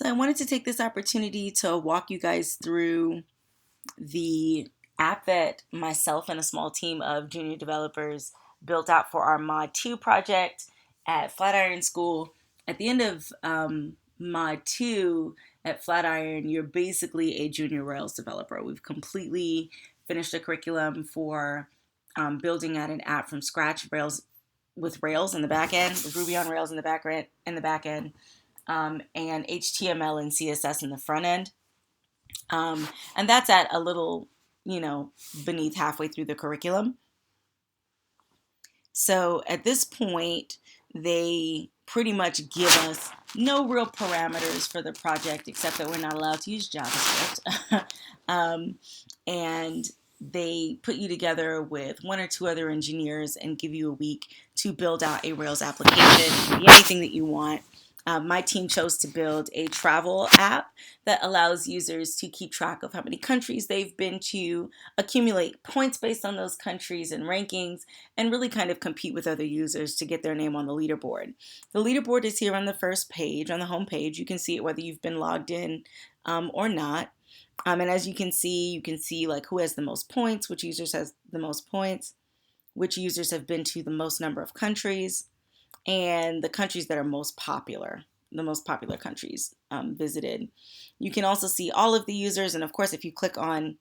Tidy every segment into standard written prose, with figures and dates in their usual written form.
So I wanted to take this opportunity to walk you guys through the app that myself and a small team of junior developers built out for our MOD2 project at Flatiron School. At the end of MOD2 at Flatiron, you're basically a junior Rails developer. We've completely finished a curriculum for building out an app from scratch, Rails with Rails in the back end, with Ruby on Rails in the back end, and HTML and CSS in the front end. And that's at a little, beneath halfway through the curriculum. So at this point, they pretty much give us no real parameters for the project, except that we're not allowed to use JavaScript. And they put you together with one or two other engineers and give you a week to build out a Rails application. It can be anything that you want. My team chose to build a travel app that allows users to keep track of how many countries they've been to, accumulate points based on those countries and rankings, and really kind of compete with other users to get their name on the leaderboard. The leaderboard is here on the first page, on the home page. You can see it whether you've been logged in or not. And as you can see like who has the most points, which users has the most points, which users have been to the most number of countries, and the countries that are most popular, the most popular countries visited. You can also see all of the users, and of course, if you click on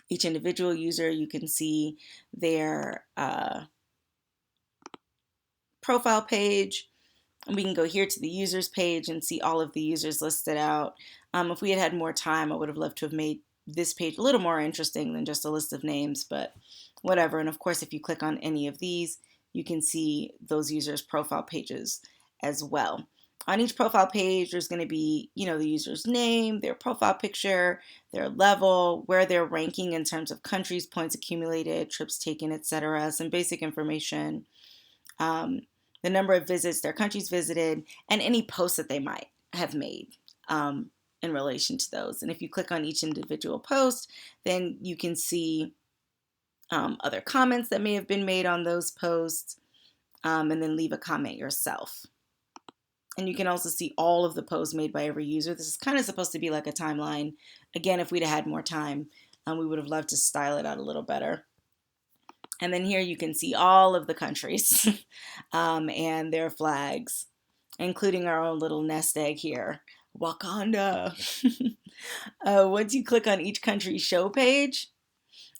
each individual user, you can see their profile page. And we can go here to the users page and see all of the users listed out. If we had had more time, I would have loved to have made this page a little more interesting than just a list of names, but whatever. And of course, if you click on any of these, you can see those users' profile pages as well. On each profile page, there's going to be, the user's name, their profile picture, their level, where they're ranking in terms of countries, points accumulated, trips taken, etc. Some basic information, the number of visits, their countries visited, and any posts that they might have made in relation to those. And if you click on each individual post, then you can see other comments that may have been made on those posts, and then leave a comment yourself. And you can also see all of the posts made by every user. This is kind of supposed to be like a timeline. Again, if we'd have had more time, we would have loved to style it out a little better. And then here you can see all of the countries and their flags, including our own little nest egg here, Wakanda. Once you click on each country's show page,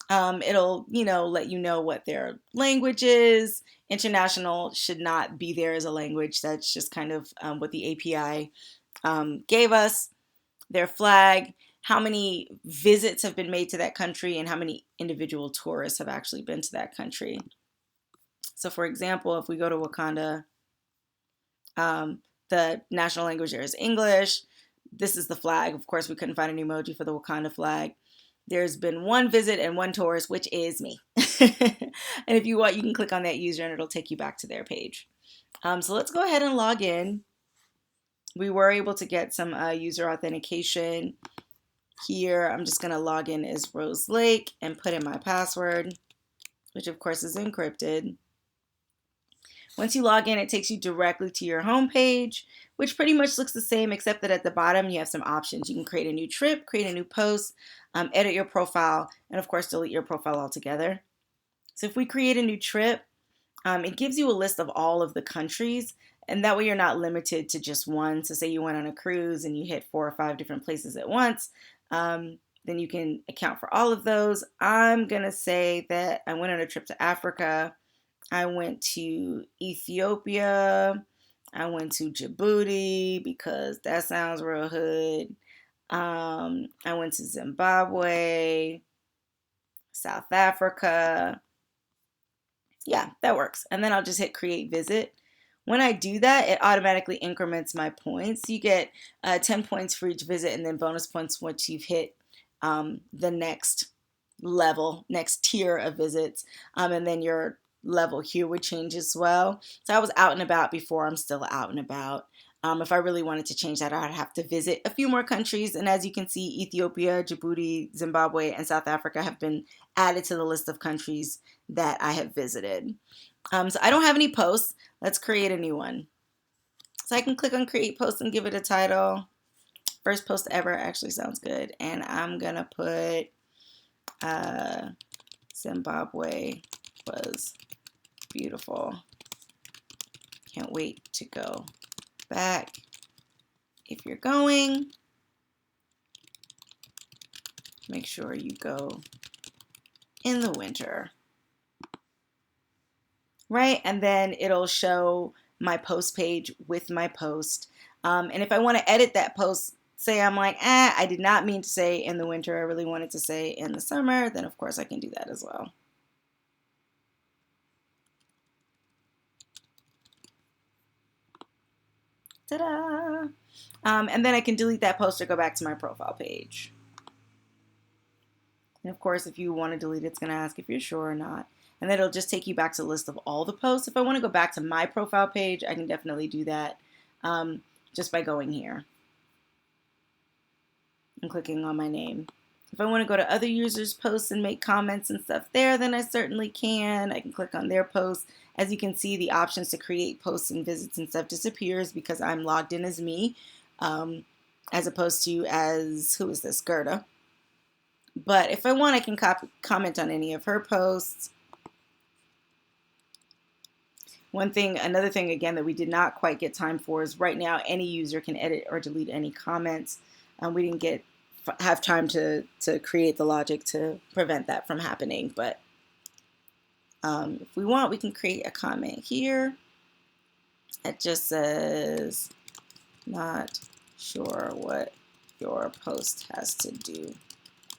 it'll, let you know what their language is. International should not be there as a language. That's just kind of what the API gave us. Their flag, how many visits have been made to that country, and how many individual tourists have actually been to that country. So for example, if we go to Wakanda, the national language there is English. This is the flag. Of course, we couldn't find an emoji for the Wakanda flag. There's been one visit and one tourist, which is me. And if you want, you can click on that user and it'll take you back to their page. So let's go ahead and log in. We were able to get some user authentication here. I'm just going to log in as Rose Lake and put in my password, which of course is encrypted. Once you log in, it takes you directly to your home page, which pretty much looks the same, except that at the bottom you have some options. You can create a new trip, create a new post, edit your profile, and of course delete your profile altogether. So if we create a new trip, it gives you a list of all of the countries, and that way you're not limited to just one. So say you went on a cruise and you hit 4 or 5 different places at once, then you can account for all of those. I'm going to say that I went on a trip to Africa. I went to Ethiopia. I went to Djibouti because that sounds real hood. I went to Zimbabwe, South Africa. Yeah, that works. And then I'll just hit create visit. When I do that, it automatically increments my points. You get 10 points for each visit, and then bonus points once you've hit the next level, next tier of visits. And then your level here would change as well. So I was out and about before. I'm still out and about. If I really wanted to change that, I'd have to visit a few more countries. And as you can see, Ethiopia, Djibouti, Zimbabwe, and South Africa have been added to the list of countries that I have visited. So I don't have any posts. Let's create a new one. So I can click on create post and give it a title. First post ever actually sounds good. And I'm going to put Zimbabwe was beautiful. Can't wait to go back. If you're going, make sure you go in the winter. Right? And then it'll show my post page with my post. And if I want to edit that post, say I'm like, I did not mean to say in the winter, I really wanted to say in the summer, then of course I can do that as well. Ta-da! And then I can delete that post or go back to my profile page. And of course, if you want to delete it, it's going to ask if you're sure or not. And then it'll just take you back to the list of all the posts. If I want to go back to my profile page, I can definitely do that just by going here and clicking on my name. If I want to go to other users' posts and make comments and stuff there, then I certainly can. I can click on their posts. As you can see, the options to create posts and visits and stuff disappears because I'm logged in as me, as opposed to as, who is this, Gerda. But if I want, I can comment on any of her posts. Another thing again that we did not quite get time for is right now any user can edit or delete any comments. We didn't have time to create the logic to prevent that from happening, but if we want, we can create a comment here. It just says, not sure what your post has to do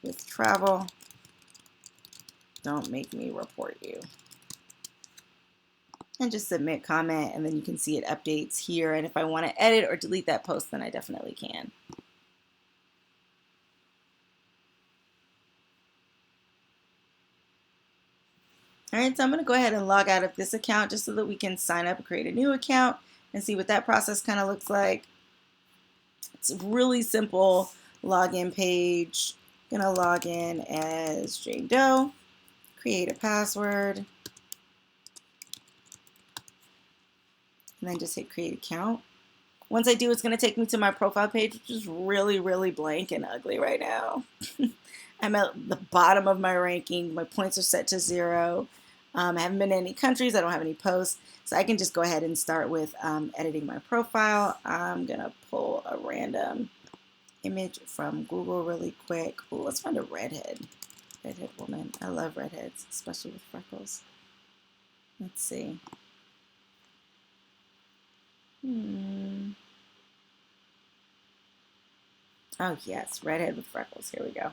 with travel. Don't make me report you. And just submit comment, and then you can see it updates here. And if I want to edit or delete that post, then I definitely can. All right, so I'm going to go ahead and log out of this account just so that we can sign up and create a new account and see what that process kind of looks like. It's a really simple login page. I'm going to log in as Jane Doe, create a password, and then just hit create account. Once I do, it's going to take me to my profile page, which is really, really blank and ugly right now. I'm at the bottom of my ranking. My points are set to 0. I haven't been in any countries. I don't have any posts. So I can just go ahead and start with editing my profile. I'm going to pull a random image from Google really quick. Ooh, let's find a redhead woman. I love redheads, especially with freckles. Let's see. Oh, yes, redhead with freckles. Here we go.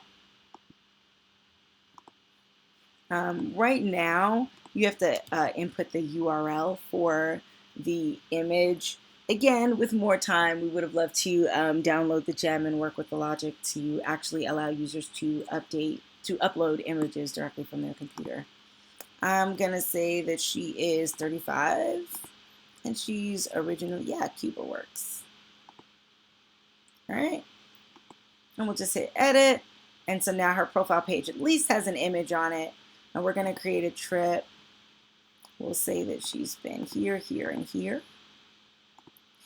Right now, you have to input the URL for the image. Again, with more time, we would have loved to download the gem and work with the logic to actually allow users to upload images directly from their computer. I'm going to say that she is 35 and she's original. Yeah, Cuba works. All right. And we'll just hit edit. And so now her profile page at least has an image on it. And we're going to create a trip. We'll say that she's been here, here, and here.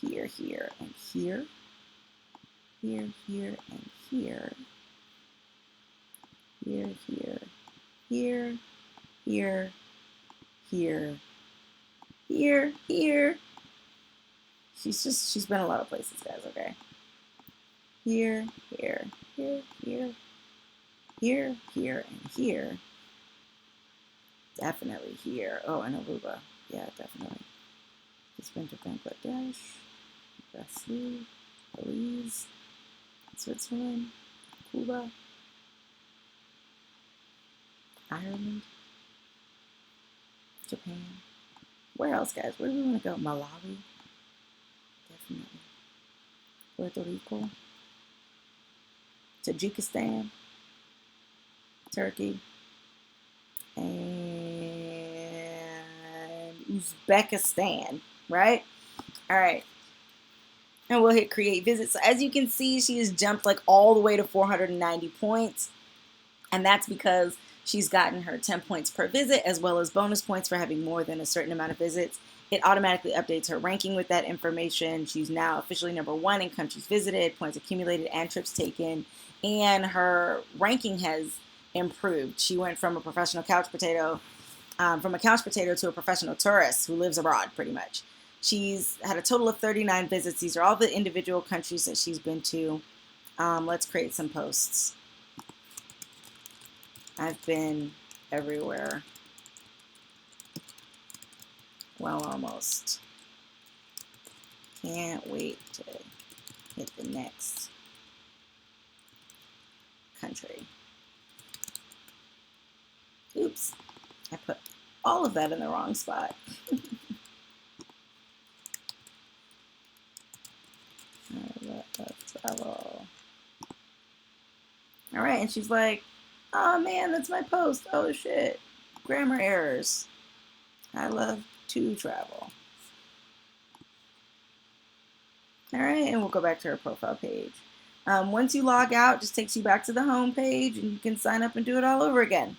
Here, here, and here. Here, here, and here. Here, here, here, here, here, here, here. She's been a lot of places, guys, okay? Here, here, here, here, here, here, and here. Definitely here. Oh, and Aruba. Yeah, definitely. She's been to Bangladesh, Brazil, Belize, Switzerland, Cuba, Ireland, Japan. Where else, guys? Where do we want to go? Malawi? Definitely. Puerto Rico. Tajikistan. Turkey. And Uzbekistan, right? All right. And we'll hit create visit. So as you can see, she has jumped like all the way to 490 points. And that's because she's gotten her 10 points per visit as well as bonus points for having more than a certain amount of visits it automatically updates her ranking with that information. She's now officially #1 in countries visited, points accumulated, and trips taken. And her ranking has improved. She went from a professional couch potato, to a professional tourist who lives abroad, pretty much. She's had a total of 39 visits. These are all the individual countries that she's been to. Let's create some posts. I've been everywhere. Well, almost. Can't wait to hit the next country. Oops, I put all of that in the wrong spot. Travel. All right, and she's like, oh man, that's my post. Oh shit, grammar errors. I love to travel. All right, and we'll go back to her profile page. Once you log out, it just takes you back to the home page and you can sign up and do it all over again.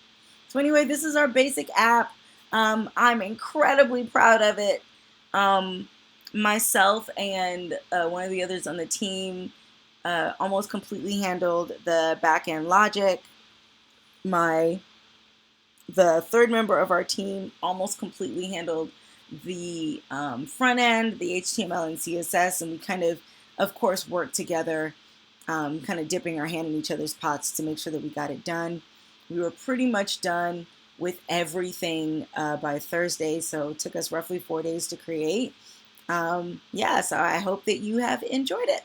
So anyway, this is our basic app. I'm incredibly proud of it. Myself and one of the others on the team almost completely handled the back-end logic. The third member of our team almost completely handled the front end, the HTML and CSS, and we kind of course, worked together, kind of dipping our hand in each other's pots to make sure that we got it done. We were pretty much done with everything by Thursday, so it took us roughly 4 days to create. Yeah, so I hope that you have enjoyed it.